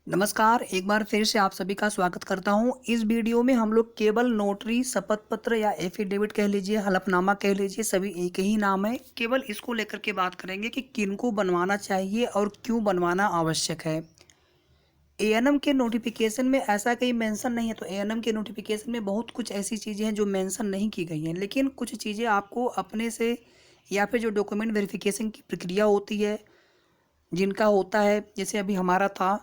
नमस्कार, एक बार फिर से आप सभी का स्वागत करता हूँ। इस वीडियो में हम लोग केवल नोटरी, शपथ पत्र या एफिडेविट कह लीजिए, हलफनामा कह लीजिए, सभी एक ही नाम है। केवल इसको लेकर के बात करेंगे कि किनको बनवाना चाहिए और क्यों बनवाना आवश्यक है। एएनएम के नोटिफिकेशन में ऐसा कहीं मेंशन नहीं है, तो एएनएम के नोटिफिकेशन में बहुत कुछ ऐसी चीज़ें हैं जो मेंशन नहीं की गई हैं, लेकिन कुछ चीज़ें आपको अपने से या फिर जो डॉक्यूमेंट वेरिफिकेशन की प्रक्रिया होती है, जिनका होता है, जैसे अभी हमारा था,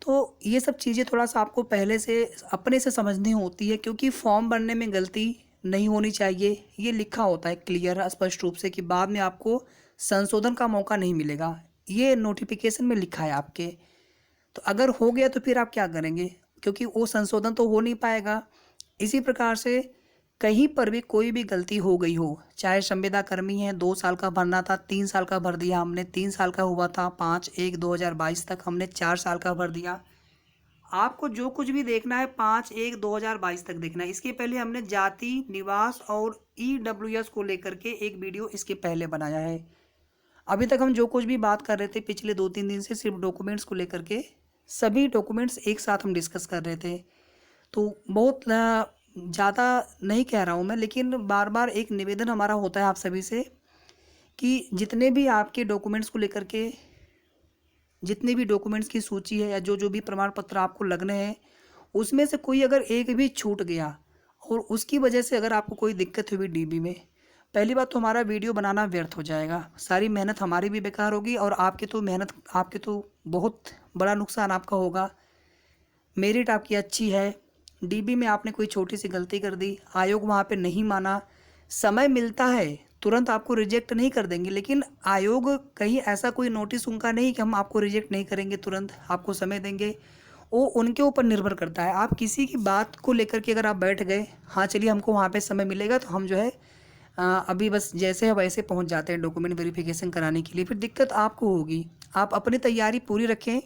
तो ये सब चीज़ें थोड़ा-सा आपको पहले से अपने से समझनी होती है, क्योंकि फॉर्म भरने में गलती नहीं होनी चाहिए। ये लिखा होता है क्लियर स्पष्ट रूप से कि बाद में आपको संशोधन का मौका नहीं मिलेगा। ये नोटिफ़िकेशन में लिखा है आपके। तो अगर हो गया तो फिर आप क्या करेंगे? क्योंकि वो संशोधन तो हो नहीं पाएगा। इसी प्रकार से कहीं पर भी कोई भी गलती हो गई हो, चाहे संविदा कर्मी है, 2 साल का भरना था, 3 साल का भर दिया हमने, 3 साल का हुआ था, 5/1/2022 तक हमने 4 साल का भर दिया। आपको जो कुछ भी देखना है 5/1/2022 तक देखना है। इसके पहले हमने जाति, निवास और ईडब्ल्यूएस को लेकर के एक वीडियो इसके पहले बनाया है। अभी तक हम जो कुछ भी बात कर रहे थे पिछले 2-3 दिन से, सिर्फ डॉक्यूमेंट्स को लेकर के, सभी डॉक्यूमेंट्स एक साथ हम डिस्कस कर रहे थे। तो बहुत ज़्यादा नहीं कह रहा हूँ मैं, लेकिन बार बार एक निवेदन हमारा होता है आप सभी से कि जितने भी आपके डॉक्यूमेंट्स को लेकर के, जितने भी डॉक्यूमेंट्स की सूची है या जो जो भी प्रमाण पत्र आपको लगने हैं, उसमें से कोई अगर एक भी छूट गया और उसकी वजह से अगर आपको कोई दिक्कत हुई डीबी में, पहली बात तो हमारा वीडियो बनाना व्यर्थ हो जाएगा, सारी मेहनत हमारी भी बेकार होगी और आपकी तो बहुत बड़ा नुकसान आपका होगा। मेरिट आपकी अच्छी है, डीबी में आपने कोई छोटी सी गलती कर दी, आयोग वहाँ पे नहीं माना, समय मिलता है, तुरंत आपको रिजेक्ट नहीं कर देंगे, लेकिन आयोग कहीं ऐसा कोई नोटिस उनका नहीं कि हम आपको रिजेक्ट नहीं करेंगे, तुरंत आपको समय देंगे। वो उनके ऊपर निर्भर करता है। आप किसी की बात को लेकर के अगर आप बैठ गए, हाँ चलिए हमको वहाँ पे समय मिलेगा, तो हम जो है अभी बस जैसे है वैसे पहुँच जाते हैं डॉक्यूमेंट वेरिफिकेशन कराने के लिए, फिर दिक्कत आपको होगी। आप अपनी तैयारी पूरी रखें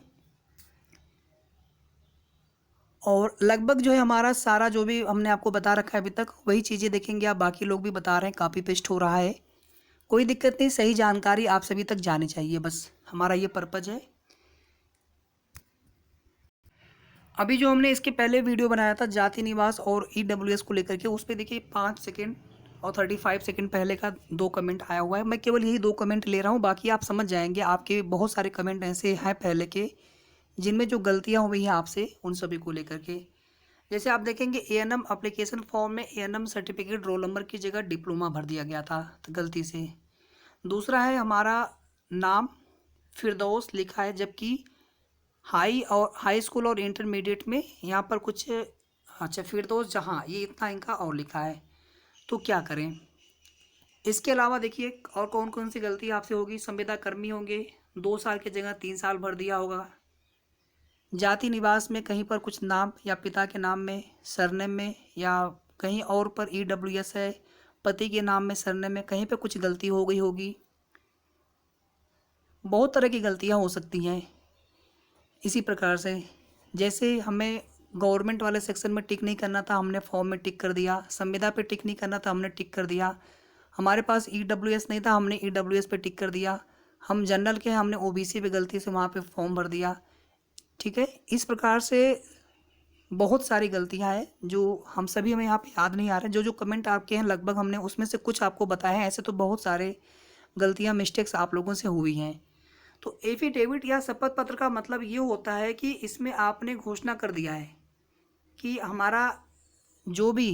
और लगभग जो है हमारा सारा जो भी हमने आपको बता रखा है अभी तक, वही चीज़ें देखेंगे आप। बाकी लोग भी बता रहे हैं, कॉपी पेस्ट हो रहा है, कोई दिक्कत नहीं। सही जानकारी आप सभी तक जानी चाहिए, बस हमारा ये पर्पज़ है। अभी जो हमने इसके पहले वीडियो बनाया था जाति निवास और ईडब्ल्यूएस को लेकर के, उस पर देखिए 5 सेकेंड और 35 सेकेंड पहले का 2 कमेंट आया हुआ है। मैं केवल यही 2 कमेंट ले रहा हूँ, बाकी आप समझ जाएंगे। आपके बहुत सारे कमेंट ऐसे हैं पहले के जिनमें जो गलतियाँ हुई हैं आपसे, उन सभी को लेकर के। जैसे आप देखेंगे एएनएम एप्लीकेशन फॉर्म में एएनएम सर्टिफिकेट रोल नंबर की जगह डिप्लोमा भर दिया गया था, तो गलती से। दूसरा है हमारा नाम फिरदौस लिखा है, जबकि हाई स्कूल और इंटरमीडिएट में यहाँ पर कुछ, अच्छा फिरदौस जहाँ, ये इतना इनका और लिखा है। तो क्या करें? इसके अलावा देखिए और कौन कौन सी गलती आपसे होगी। संविदा कर्मी होंगे, 2 साल की जगह 3 साल भर दिया होगा। जाति निवास में कहीं पर कुछ नाम या पिता के नाम में, सरनेम में, या कहीं और पर ईडब्ल्यूएस है, पति के नाम में सरनेम में कहीं पे कुछ गलती हो गई होगी। बहुत तरह की गलतियां हो सकती हैं। इसी प्रकार से जैसे हमें गवर्नमेंट वाले सेक्शन में टिक नहीं करना था, हमने फॉर्म में टिक कर दिया। संविदा पे टिक नहीं करना था, हमने टिक कर दिया। हमारे पास ईडब्ल्यूएस नहीं था, हमने ईडब्ल्यूएस पे टिक कर दिया। हम जनरल के हैं, हमने ओबीसी पे गलती से वहाँ पे फॉर्म भर दिया। ठीक है, इस प्रकार से बहुत सारी गलतियां हैं जो हम सभी हमें यहाँ पे याद नहीं आ रहे। जो जो कमेंट आपके हैं लगभग हमने उसमें से कुछ आपको बताए हैं, ऐसे तो बहुत सारे गलतियां मिस्टेक्स आप लोगों से हुई हैं। तो एफिडेविट या शपथ पत्र का मतलब ये होता है कि इसमें आपने घोषणा कर दिया है कि हमारा जो भी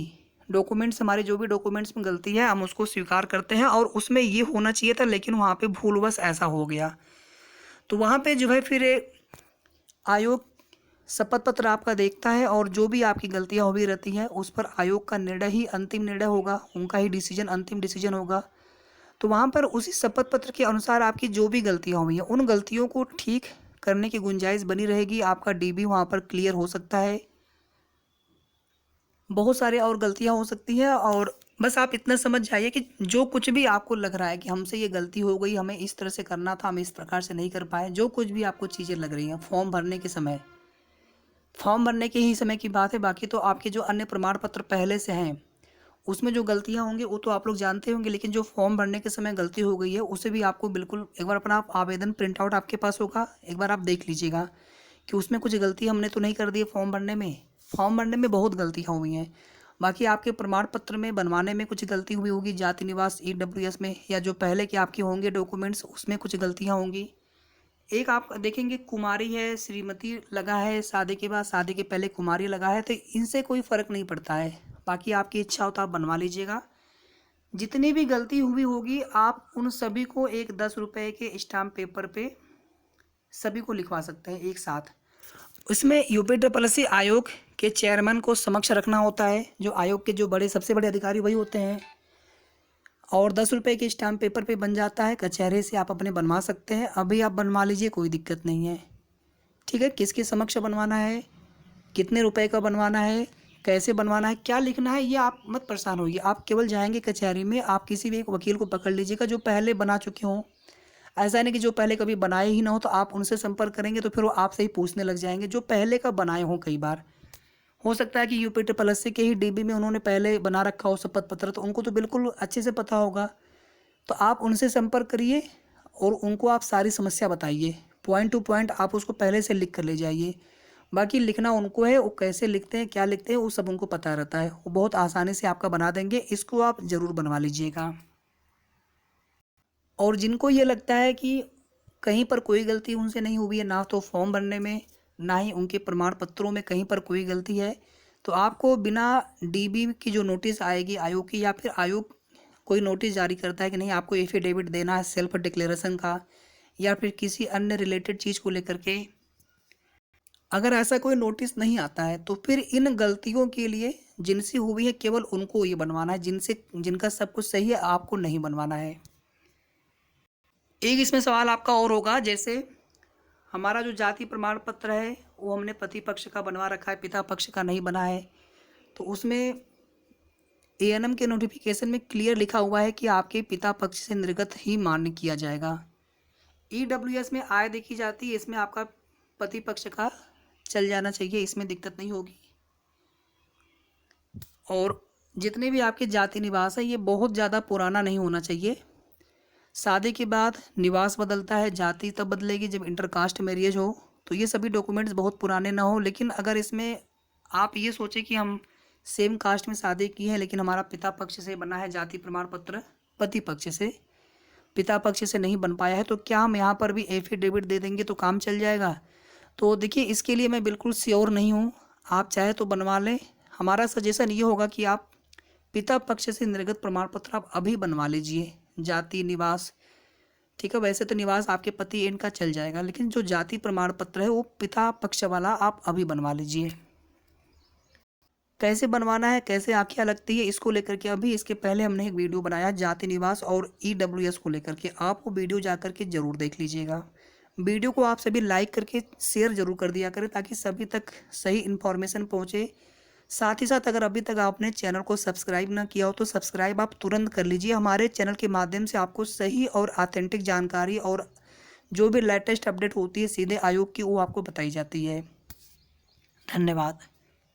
डॉक्यूमेंट्स, हमारे जो भी डॉक्यूमेंट्स में गलती है हम उसको स्वीकार करते हैं, और उसमें ये होना चाहिए था लेकिन वहाँ पे भूलवश ऐसा हो गया। तो वहाँ पे जो है फिर आयोग शपथ पत्र आपका देखता है, और जो भी आपकी गलतियां हुई रहती हैं उस पर आयोग का निर्णय ही अंतिम निर्णय होगा, उनका ही डिसीजन अंतिम डिसीजन होगा। तो वहाँ पर उसी शपथ पत्र के अनुसार आपकी जो भी गलतियां हुई हैं उन गलतियों को ठीक करने की गुंजाइश बनी रहेगी। आपका डीबी वहाँ पर क्लियर हो सकता है। बहुत सारे और गलतियां हो सकती हैं, और बस आप इतना समझ जाइए कि जो कुछ भी आपको लग रहा है कि हमसे ये गलती हो गई, हमें इस तरह से करना था, हम इस प्रकार से नहीं कर पाए, जो कुछ भी आपको चीज़ें लग रही हैं फॉर्म भरने के ही समय की बात है। बाकी तो आपके जो अन्य प्रमाण पत्र पहले से हैं उसमें जो गलतियां होंगी वो तो आप लोग जानते होंगे, लेकिन जो फॉर्म भरने के समय गलती हो गई है उसे भी आपको बिल्कुल एक बार अपना आवेदन प्रिंट आउट आपके पास होगा, एक बार आप देख लीजिएगा कि उसमें कुछ गलती हमने तो नहीं कर दी है फॉर्म भरने में। फॉर्म भरने में बहुत गलतियाँ हुई हैं, बाकी आपके प्रमाण पत्र में बनवाने में कुछ गलती हुई होगी, जाति निवास EWS में, या जो पहले के आपके होंगे डॉक्यूमेंट्स उसमें कुछ गलतियाँ होंगी। एक आप देखेंगे कुमारी है, श्रीमती लगा है, शादी के बाद, शादी के पहले कुमारी लगा है, तो इनसे कोई फ़र्क नहीं पड़ता है। बाकी आपकी इच्छा हो तो आप बनवा लीजिएगा। जितनी भी गलती हुई होगी आप उन सभी को एक 10 रुपये के स्टाम्प पेपर पे सभी को लिखवा सकते हैं एक साथ। उसमें UPSSI आयोग के चेयरमैन को समक्ष रखना होता है, जो आयोग के जो बड़े सबसे बड़े अधिकारी वही होते हैं, और 10 रुपये के स्टाम्प पेपर पे बन जाता है। कचहरे से आप अपने बनवा सकते हैं, अभी आप बनवा लीजिए, कोई दिक्कत नहीं है। ठीक है, किसके समक्ष बनवाना है, कितने रुपए का बनवाना है, कैसे बनवाना है, क्या लिखना है, ये आप मत परेशान होइए। आप केवल जाएंगे कचहरी में, आप किसी भी एक वकील को पकड़ लीजिएगा जो पहले बना चुके हों। ऐसा नहीं कि जो पहले कभी बनाए ही ना हो तो आप उनसे संपर्क करेंगे तो फिर वो आपसे ही पूछने लग जाएंगे। जो पहले का बनाए हों, कई बार हो सकता है कि UPSSI के ही DB में उन्होंने पहले बना रखा हो शपथ पत्र, तो उनको तो बिल्कुल अच्छे से पता होगा। तो आप उनसे संपर्क करिए और उनको आप सारी समस्या बताइए, पॉइंट टू पॉइंट आप उसको पहले से लिख कर ले जाइए। बाकी लिखना उनको है, वो कैसे लिखते हैं, क्या लिखते हैं, वो सब उनको पता रहता है, वो बहुत आसानी से आपका बना देंगे। इसको आप ज़रूर बनवा लीजिएगा। और जिनको ये लगता है कि कहीं पर कोई गलती उनसे नहीं हुई है, ना तो फॉर्म भरने में, ना ही उनके प्रमाण पत्रों में कहीं पर कोई गलती है, तो आपको बिना DB की जो नोटिस आएगी आयोग की, या फिर आयोग कोई नोटिस जारी करता है कि नहीं आपको एफिडेविट देना है सेल्फ डिक्लेरेशन का, या फिर किसी अन्य रिलेटेड चीज़ को लेकर के, अगर ऐसा कोई नोटिस नहीं आता है तो फिर इन गलतियों के लिए जिनसे हुई है केवल उनको ये बनवाना है, जिनका सब कुछ सही है आपको नहीं बनवाना है। एक इसमें सवाल आपका और होगा, जैसे हमारा जो जाति प्रमाण पत्र है वो हमने पति पक्ष का बनवा रखा है, पिता पक्ष का नहीं बना है, तो उसमें ANM के नोटिफिकेशन में क्लियर लिखा हुआ है कि आपके पिता पक्ष से निर्गत ही मान्य किया जाएगा। EWS में आय देखी जाती है, इसमें आपका पति पक्ष का चल जाना चाहिए, इसमें दिक्कत नहीं होगी। और जितने भी आपके जाति निवास है ये बहुत ज़्यादा पुराना नहीं होना चाहिए। शादी के बाद निवास बदलता है, जाति तब बदलेगी जब इंटरकास्ट मैरिज हो, तो ये सभी डॉक्यूमेंट्स बहुत पुराने ना हो। लेकिन अगर इसमें आप ये सोचें कि हम सेम कास्ट में शादी की है लेकिन हमारा पिता पक्ष से बना है जाति प्रमाण पत्र, पति पक्ष से, पिता पक्ष से नहीं बन पाया है, तो क्या हम यहाँ पर भी एफिडेविट दे देंगे तो काम चल जाएगा? तो देखिए, इसके लिए मैं बिल्कुल श्योर नहीं हूँ, आप चाहे तो बनवा लें। हमारा सजेशन ये होगा कि आप पिता पक्ष से निर्गत प्रमाण पत्र आप अभी बनवा लीजिए, जाति निवास। ठीक है, वैसे तो निवास आपके पति एन का चल जाएगा, लेकिन जो जाति प्रमाण पत्र है वो पिता पक्ष वाला आप अभी बनवा लीजिए। कैसे बनवाना है, कैसे आँखें लगती है, इसको लेकर के अभी इसके पहले हमने एक वीडियो बनाया जाति निवास और EWS को लेकर के, आप वो वीडियो जा कर के ज़रूर देख लीजिएगा। वीडियो को आप सभी लाइक करके शेयर ज़रूर कर दिया करें ताकि सभी तक सही इन्फॉर्मेशन पहुँचे। साथ ही साथ अगर अभी तक आपने चैनल को सब्सक्राइब ना किया हो तो सब्सक्राइब आप तुरंत कर लीजिए। हमारे चैनल के माध्यम से आपको सही और ऑथेंटिक जानकारी और जो भी लेटेस्ट अपडेट होती है सीधे आयोग की, वो आपको बताई जाती है। धन्यवाद।